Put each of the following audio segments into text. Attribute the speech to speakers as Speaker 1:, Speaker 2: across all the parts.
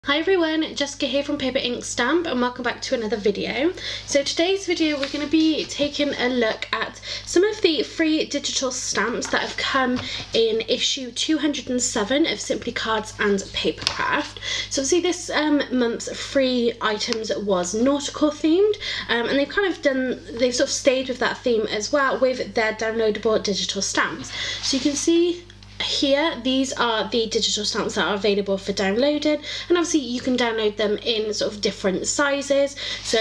Speaker 1: Hi everyone, Jessica here from Paper Ink Stamp and welcome back to another video. So today's video we're going to be taking a look at some of the free digital stamps that have come in issue 207 of Simply Cards and Papercraft. So obviously this month's free items was nautical themed and they've sort of stayed with that theme as well with their downloadable digital stamps. So you can see here, these are the digital stamps that are available for downloading, and obviously you can download them in sort of different sizes. So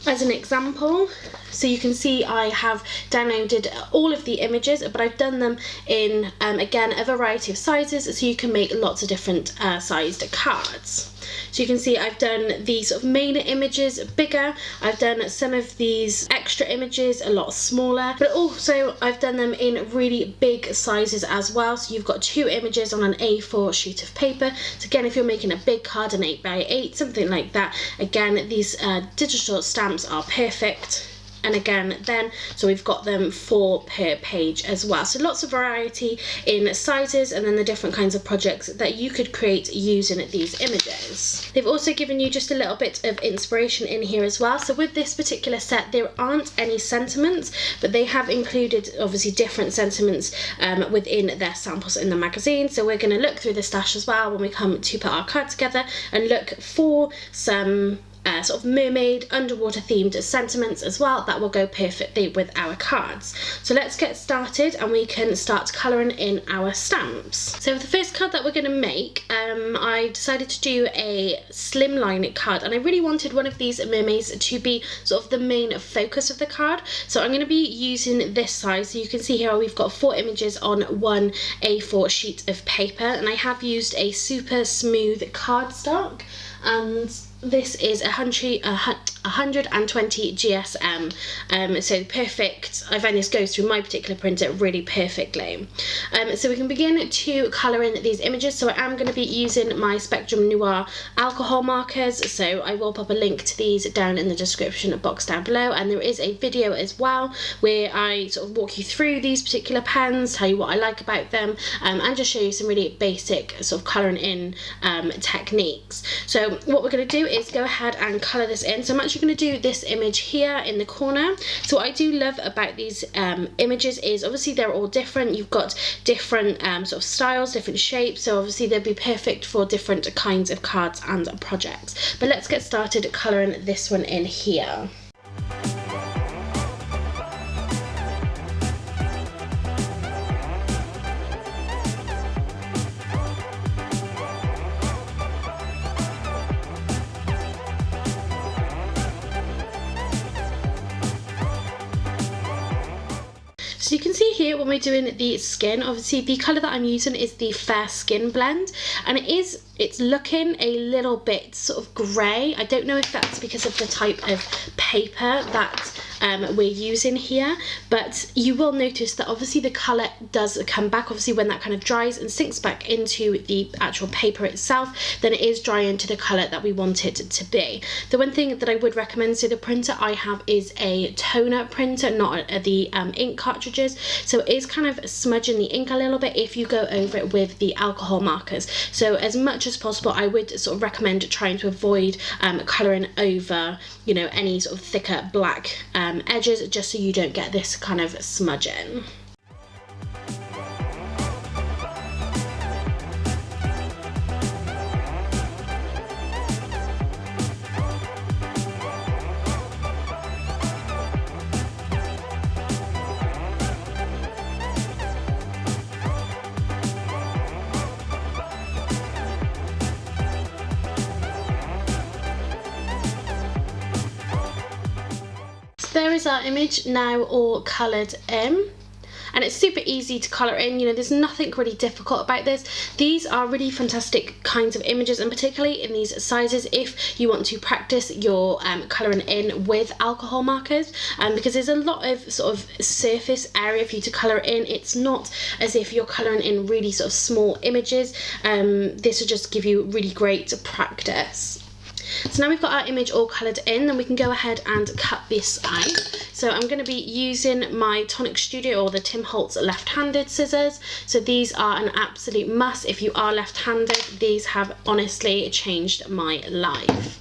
Speaker 1: as an example, so you can see I have downloaded all of the images, but I've done them in again a variety of sizes, so you can make lots of different sized cards. So you can see I've done these sort of main images bigger, I've done some of these extra images a lot smaller, but also I've done them in really big sizes as well. So you've got two images on an A4 sheet of paper. So again, if you're making a big card, an 8x8, something like that, again, these digital stamps are perfect. And again, so we've got them 4 per page as well. So lots of variety in sizes and then the different kinds of projects that you could create using these images. They've also given you just a little bit of inspiration in here as well. So with this particular set, there aren't any sentiments, but they have included obviously different sentiments within their samples in the magazine. So we're going to look through the stash as well when we come to put our card together and look for some sort of mermaid underwater themed sentiments as well that will go perfectly with our cards. So let's get started and we can start colouring in our stamps. So for the first card that we're going to make, I decided to do a slimline card, and I really wanted one of these mermaids to be sort of the main focus of the card. So I'm going to be using this size. So you can see here we've got 4 images on one A4 sheet of paper, and I have used a super smooth cardstock, and this is 120 GSM, so perfect. I find this goes through my particular printer really perfectly. So we can begin to colour in these images. So I am going to be using my Spectrum Noir alcohol markers, so I will pop a link to these down in the description box down below, and there is a video as well where I sort of walk you through these particular pens, tell you what I like about them, and just show you some really basic sort of colouring in techniques. So what we're going to do is go ahead and colour this in. So I'm actually going to do this image here in the corner. So what I do love about these images is obviously they're all different. You've got different sort of styles, different shapes, so obviously they'd be perfect for different kinds of cards and projects. But let's get started colouring this one in here. So you can see here when we're doing the skin, obviously the colour that I'm using is the Fair Skin blend, and it's looking a little bit sort of grey. I don't know if that's because of the type of paper that we're using here, but you will notice that obviously the colour does come back. Obviously when that kind of dries and sinks back into the actual paper itself, then it is drying to the colour that we want it to be. The one thing that I would recommend, so the printer I have is a toner printer, not the ink cartridges, so it is kind of smudging the ink a little bit if you go over it with the alcohol markers. So as much as possible I would sort of recommend trying to avoid colouring over, you know, any sort of thicker black edges, just so you don't get this kind of smudging. There is our image now all coloured in, and it's super easy to colour in. You know, there's nothing really difficult about this. These are really fantastic kinds of images, and particularly in these sizes if you want to practice your colouring in with alcohol markers, because there's a lot of sort of surface area for you to colour in. It's not as if you're colouring in really sort of small images. This will just give you really great practice. So now we've got our image all coloured in, then we can go ahead and cut this out. So I'm going to be using my Tonic Studio or the Tim Holtz left-handed scissors. So these are an absolute must if you are left-handed. These have honestly changed my life.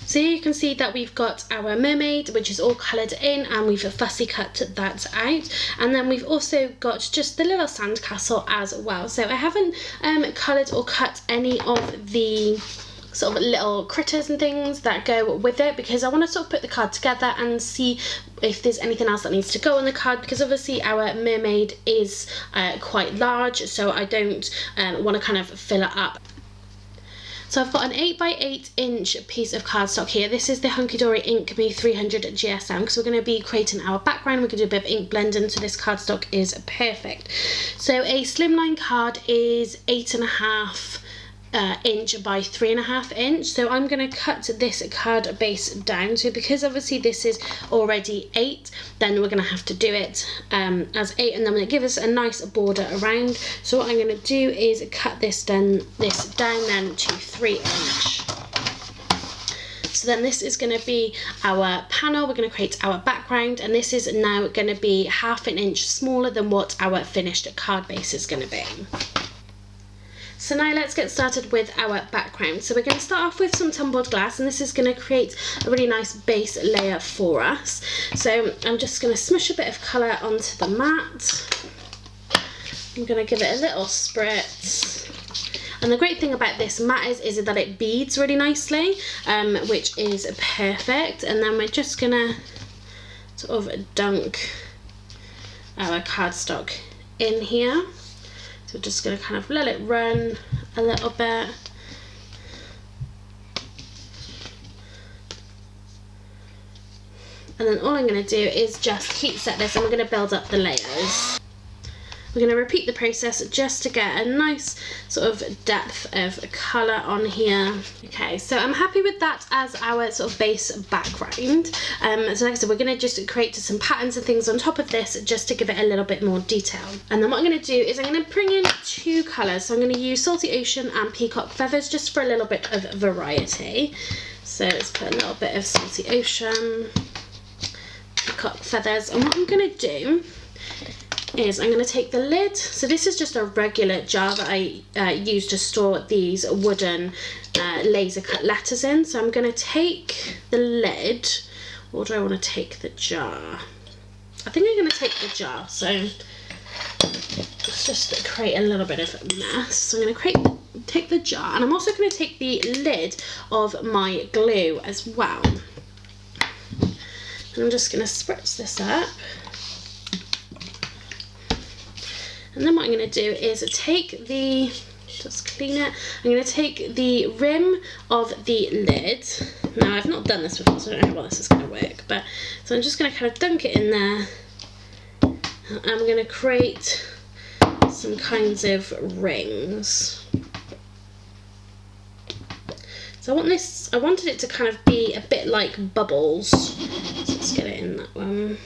Speaker 1: So here you can see that we've got our mermaid, which is all coloured in, and we've fussy cut that out. And then we've also got just the little sandcastle as well. So I haven't coloured or cut any of the sort of little critters and things that go with it, because I want to sort of put the card together and see if there's anything else that needs to go on the card, because obviously our mermaid is quite large, so I don't want to kind of fill it up. So I've got an 8x8 inch piece of cardstock here. This is the Hunky Dory Ink Me 300 GSM, because we're going to be creating our background. We're going to do a bit of ink blending, so this cardstock is perfect. So a Slimline card is 8.5 inch by 3.5 inch. So I'm going to cut this card base down. So because obviously this is already 8, then we're going to have to do it as 8, and then we'll give us a nice border around. So what I'm going to do is cut this down then to 3 inch. So then this is going to be our panel. We're going to create our background, and this is now going to be 1/2 inch smaller than what our finished card base is going to be. So now let's get started with our background. So we're going to start off with some tumbled glass, and this is going to create a really nice base layer for us. So I'm just going to smush a bit of colour onto the mat. I'm going to give it a little spritz. And the great thing about this mat is that it beads really nicely, which is perfect. And then we're just going to sort of dunk our cardstock in here. So we're just going to kind of let it run a little bit. And then all I'm going to do is just heat set this, and we're going to build up the layers. We're going to repeat the process just to get a nice sort of depth of colour on here. Okay, so I'm happy with that as our sort of base background. So like I said, we're going to just create some patterns and things on top of this just to give it a little bit more detail. And then what I'm going to do is I'm going to bring in 2 colours. So I'm going to use Salty Ocean and Peacock Feathers just for a little bit of variety. So let's put a little bit of Salty Ocean, Peacock Feathers, and what I'm going to do is I'm going to take the lid. So this is just a regular jar that I use to store these wooden laser cut letters in. So I'm going to take the lid, or do I want to take the jar? I think I'm going to take the jar. So let's just create a little bit of a mess. So I'm going to take the jar, and I'm also going to take the lid of my glue as well. And I'm just going to spritz this up. And then what I'm going to do is just clean it. I'm going to take the rim of the lid. Now I've not done this before, so I don't know how this is going to work. But so I'm just going to kind of dunk it in there. And I'm going to create some kinds of rings. So I wanted it to kind of be a bit like bubbles. So let's get it in that one.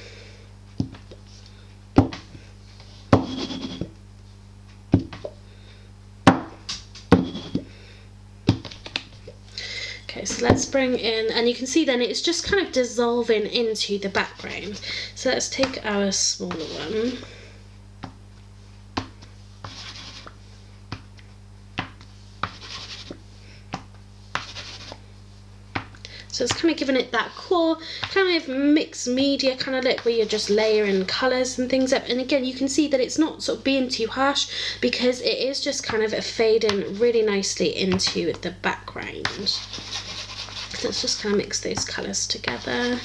Speaker 1: Okay, so let's bring in, and you can see then it's just kind of dissolving into the background. So let's take our smaller one. So it's kind of giving it that cool kind of mixed media kind of look where you're just layering colours and things up. And again, you can see that it's not sort of being too harsh because it is just kind of fading really nicely into the background. So let's just kind of mix those colours together.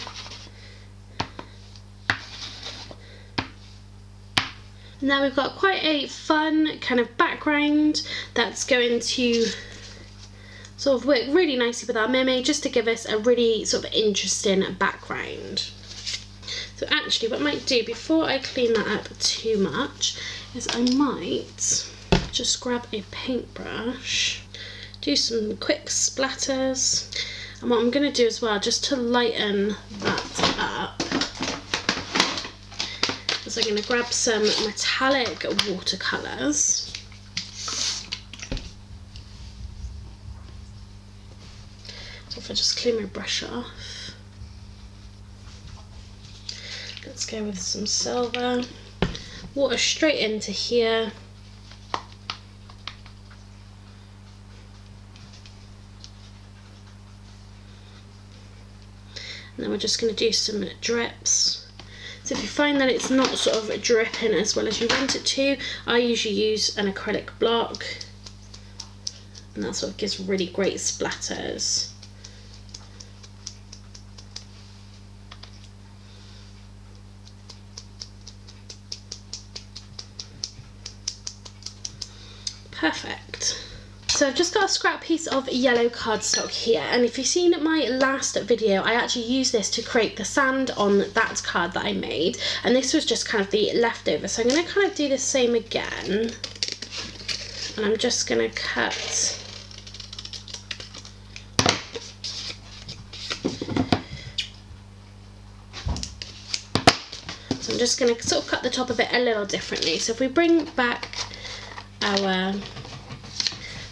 Speaker 1: Now we've got quite a fun kind of background that's going to sort of work really nicely with our mermaid, just to give us a really sort of interesting background. So actually what I might do before I clean that up too much is I might just grab a paintbrush, do some quick splatters, and what I'm going to do as well, just to lighten that up, is I'm going to grab some metallic watercolours. So if I just clean my brush off, let's go with some silver, water straight into here. And then we're just going to do some drips. So if you find that it's not sort of dripping as well as you want it to, I usually use an acrylic block, and that sort of gives really great splatters. Perfect. So I've just got a scrap piece of yellow cardstock here, and if you've seen my last video, I actually used this to create the sand on that card that I made, and this was just kind of the leftover. So I'm going to kind of do the same again, and I'm just going to cut so I'm just going to sort of cut the top of it a little differently. So if we bring back our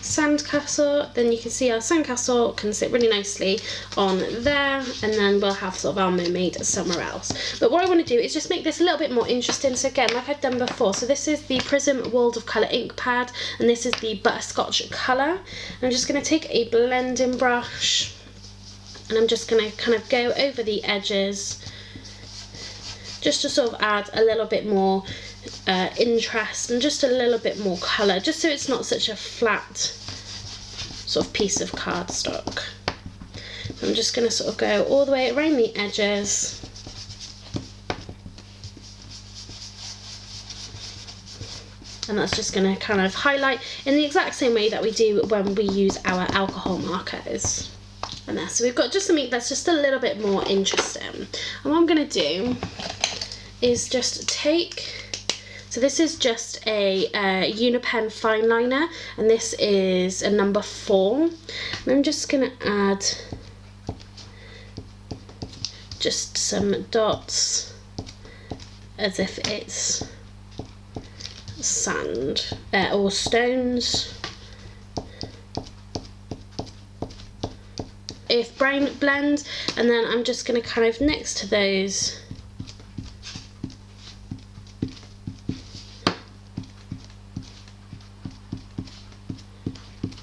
Speaker 1: sandcastle, then you can see our sandcastle can sit really nicely on there, and then we'll have sort of our mermaid somewhere else. But what I want to do is just make this a little bit more interesting. So again, like I've done before, so this is the Prism World of Colour ink pad, and this is the Butterscotch colour. I'm just going to take a blending brush, and I'm just going to kind of go over the edges, just to sort of add a little bit more interest and just a little bit more colour, just so it's not such a flat sort of piece of cardstock. So I'm just going to sort of go all the way around the edges, and that's just going to kind of highlight in the exact same way that we do when we use our alcohol markers. And there, so we've got just something that's just a little bit more interesting. And what I'm going to do is just take, so this is just a Unipen fine liner, and this is a number 4. And I'm just going to add just some dots as if it's sand or stones. If brown blend, and then I'm just going to kind of next to those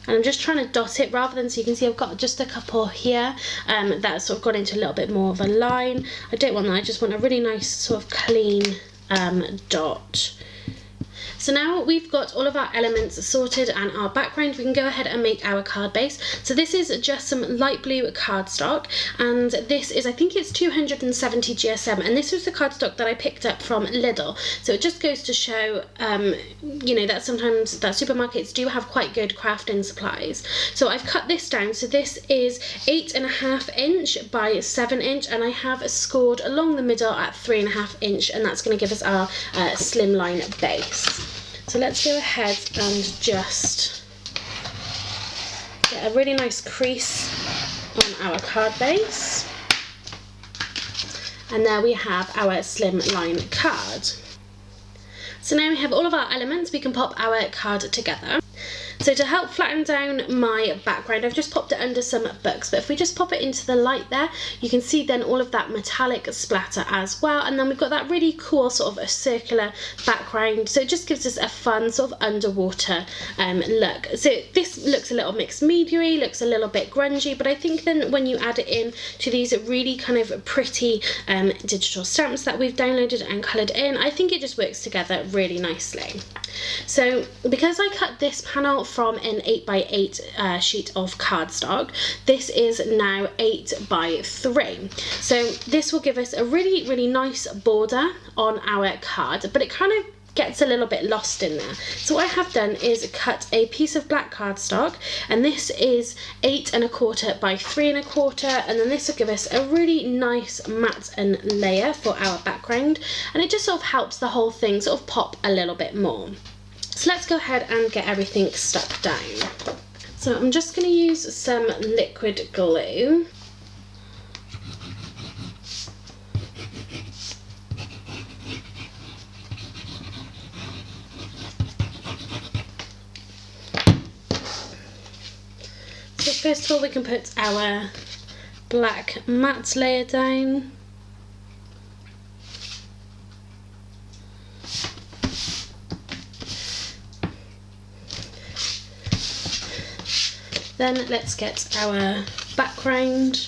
Speaker 1: and I'm just trying to dot it rather than, so you can see I've got just a couple here that's sort of gone into a little bit more of a line. I don't want that, I just want a really nice sort of clean dot. So now we've got all of our elements sorted and our background, we can go ahead and make our card base. So this is just some light blue cardstock, and this is, I think it's 270 GSM, and this was the cardstock that I picked up from Lidl. So it just goes to show, you know, that sometimes that supermarkets do have quite good crafting supplies. So I've cut this down, so this is 8.5 inch by 7 inch, and I have scored along the middle at 3.5 inch, and that's going to give us our slimline base. So let's go ahead and just get a really nice crease on our card base. And there we have our slimline card. So now we have all of our elements, we can pop our card together. So to help flatten down my background, I've just popped it under some books, but if we just pop it into the light there, you can see then all of that metallic splatter as well, and then we've got that really cool sort of a circular background, so it just gives us a fun sort of underwater look. So this looks a little mixed media-y, looks a little bit grungy, but I think then when you add it in to these really kind of pretty digital stamps that we've downloaded and coloured in, I think it just works together really nicely. So because I cut this panel from an 8x8 sheet of cardstock, this is now 8x3. So this will give us a really nice border on our card, but it kind of gets a little bit lost in there. So what I have done is cut a piece of black cardstock, and this is 8 1/4 by 3 1/4, and then this will give us a really nice matte and layer for our background, and it just sort of helps the whole thing sort of pop a little bit more. So let's go ahead and get everything stuck down. So I'm just going to use some liquid glue. So first of all we can put our black matte layer down. Then let's get our background.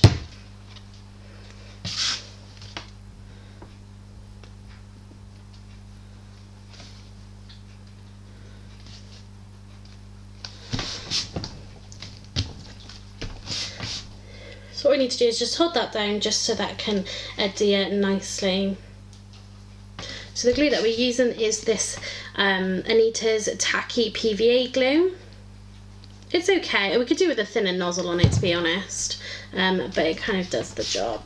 Speaker 1: So what we need to do is just hold that down just so that can adhere nicely. So the glue that we're using is this Anita's Tacky PVA glue. It's okay, we could do with a thinner nozzle on it, to be honest, but it kind of does the job.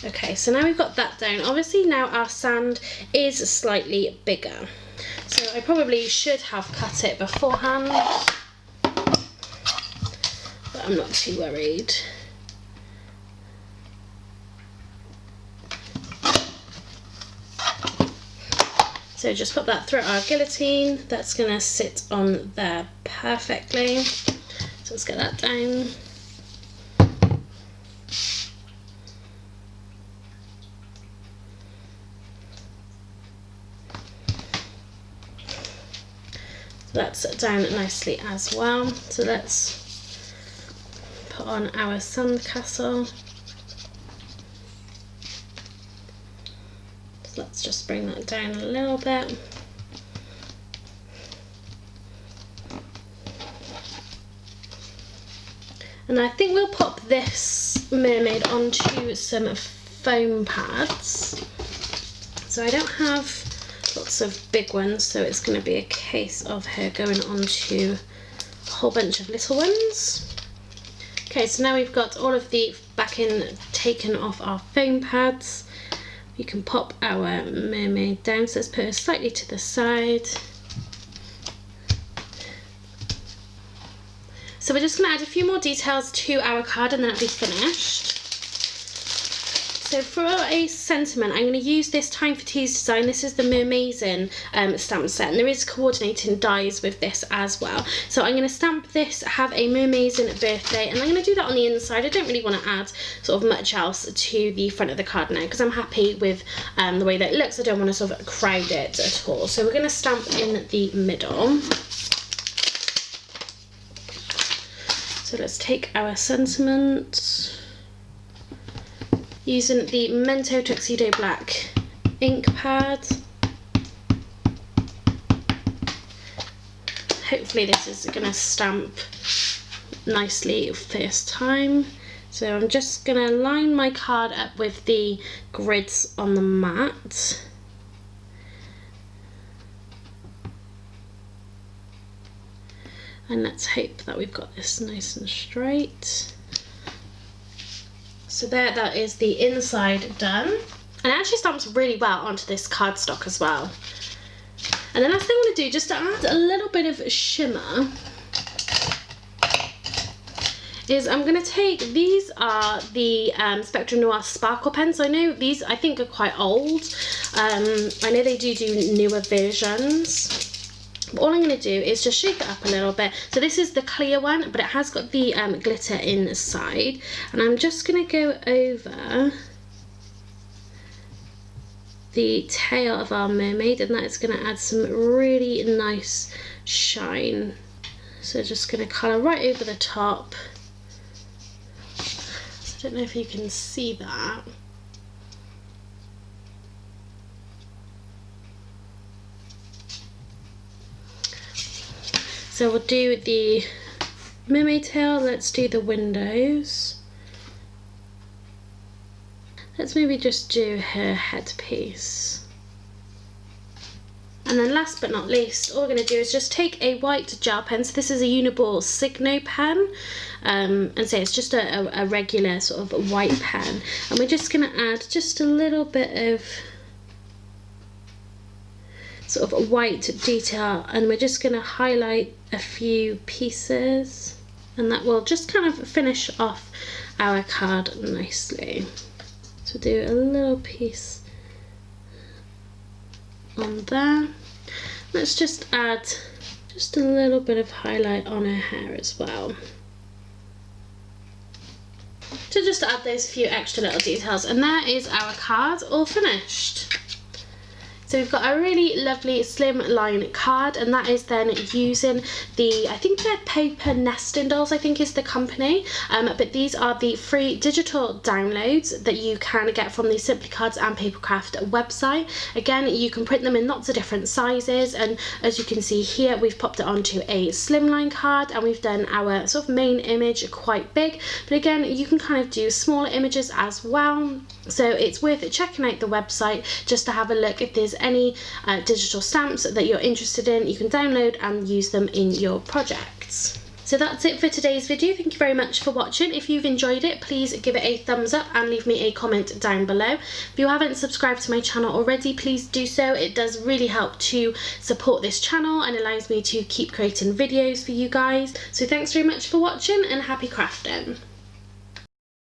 Speaker 1: Okay, so now we've got that down. Obviously now our sand is slightly bigger, so I probably should have cut it beforehand, but I'm not too worried. So just put that through our guillotine. That's going to sit on there perfectly. So let's get that down. So that's down nicely as well. So let's put on our sandcastle. Let's just bring that down a little bit. And I think we'll pop this mermaid onto some foam pads. So I don't have lots of big ones, so it's going to be a case of her going onto a whole bunch of little ones. Okay, so now we've got all of the backing taken off our foam pads. You can pop our mermaid down, so let's put her slightly to the side. So we're just going to add a few more details to our card and then it'll be finished. So for a sentiment, I'm going to use this Time for Teas design. This is the mermaids stamp set, and there is coordinating dies with this as well. So I'm going to stamp this, have a mermaids birthday, and I'm going to do that on the inside. I don't really want to add sort of much else to the front of the card now because I'm happy with the way that it looks. I don't want to sort of crowd it at all. So we're going to stamp in the middle. So let's take our sentiment. Using the Mento Tuxedo Black ink pad. Hopefully this is going to stamp nicely first time. So I'm just going to line my card up with the grids on the mat. And let's hope that we've got this nice and straight. So there, that is the inside done. And it actually stamps really well onto this cardstock as well. And the last thing I want to do, just to add a little bit of shimmer, is I'm going to take, these are the Spectrum Noir Sparkle pens. I know these, I think, are quite old. I know they do newer versions. But all I'm going to do is just shake it up a little bit. So this is the clear one, but it has got the glitter inside. And I'm just going to go over the tail of our mermaid, and that is going to add some really nice shine. So just going to colour right over the top. So I don't know if you can see that. So we'll do the mermaid tail, let's do the windows. Let's maybe just do her headpiece. And then last but not least, all we're going to do is just take a white gel pen. So this is a Uniball Signo pen, and say it's just a regular sort of white pen. And we're just going to add just a little bit of sort of white detail, and we're just going to highlight a few pieces, and that will just kind of finish off our card nicely. So do a little piece on there. Let's just add just a little bit of highlight on her hair as well, to just add those few extra little details. And there is our card all finished. So we've got a really lovely slimline card, and that is then using the, I think they're Paper Nesting Dolls, I think is the company, but these are the free digital downloads that you can get from the Simply Cards and Papercraft website. Again, you can print them in lots of different sizes, and as you can see here, we've popped it onto a slimline card, and we've done our sort of main image quite big, but again, you can kind of do smaller images as well. So it's worth checking out the website just to have a look. If there's any digital stamps that you're interested in, you can download and use them in your projects. So that's it for today's video. Thank you very much for watching. If you've enjoyed it, please give it a thumbs up and leave me a comment down below. If you haven't subscribed to my channel already, please do so. It does really help to support this channel and allows me to keep creating videos for you guys. So thanks very much for watching, and happy crafting.